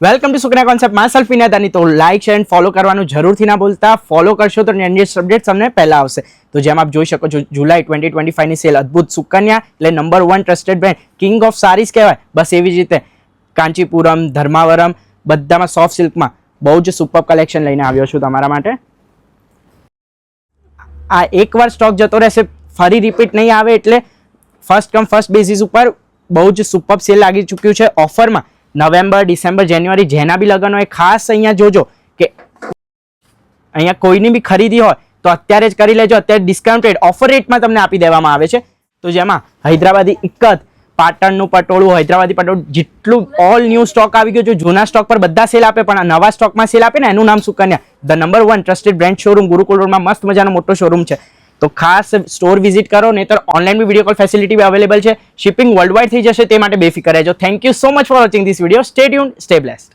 Welcome to Sukanya concept માં self વિનાદાની. તો like share and follow કરવાનું જરૂરથી ના ભૂલતા. ફોલો કરશો તો લેટેસ્ટ અપડેટ્સ તમને પહેલા આવશે. તો જેમ આપ જોઈ શકો છો, જુલાઈ 2025 ની સેલ અદ્ભુત સુકન્યા એટલે number 1 trusted brand, king of sarees કહેવાય. બસ એવી જ રીતે કાંચીપુરમ, ધર્માવરમ બધામાં સોફ્ટ સિલ્કમાં બહુ જ સુપર કલેક્શન લઈને આવ્યો છું તમારા માટે. આ એકવાર સ્ટોક જતો રહેશે, ફરી રિપીટ નહીં આવે, એટલે ફર્સ્ટ કમ ફર્સ્ટ બેઝિસ ઉપર બહુ જ સુપર સેલ લાગી ચૂક્યું છે ઓફરમાં. નવેમ્બર, ડિસેમ્બર, જાન્યુઆરી જેના બી લગ્ન હોય ખાસ અહીંયા જોજો કે અહીંયા કોઈની બી ખરીદી હોય તો અત્યારે જ કરી લેજો. અત્યારે ડિસ્કાઉન્ટેડ ઓફર રેટમાં તમને આપી દેવામાં આવે છે. તો જેમાં હૈદરાબાદી ઇક્કત, પાટણનું પટોળું, હૈદરાબાદી પટોળું, જેટલું ઓલ ન્યૂ સ્ટોક આવી ગયો. જો જૂના સ્ટોક પર બધા સેલ આપે, પણ આ નવા સ્ટોકમાં સેલ આપે ને એનું નામ Sukanya, the number 1 trusted brand showroom, Gurukul રોડમાં મસ્ત મજાનો મોટો શોરૂમ છે. તો ખાસ સ્ટોર વિઝિટ કરો, નહીતર ઓનલાઈન બી વિડીયો કોલ ફેસિલિટી બી અવેલેબલ છે. શિપિંગ વર્લ્ડ વાઇડ થઈ જશે, તે માટે બેફિકર રહેજો. Thank you so much for watching this video. Stay tuned, stay blessed.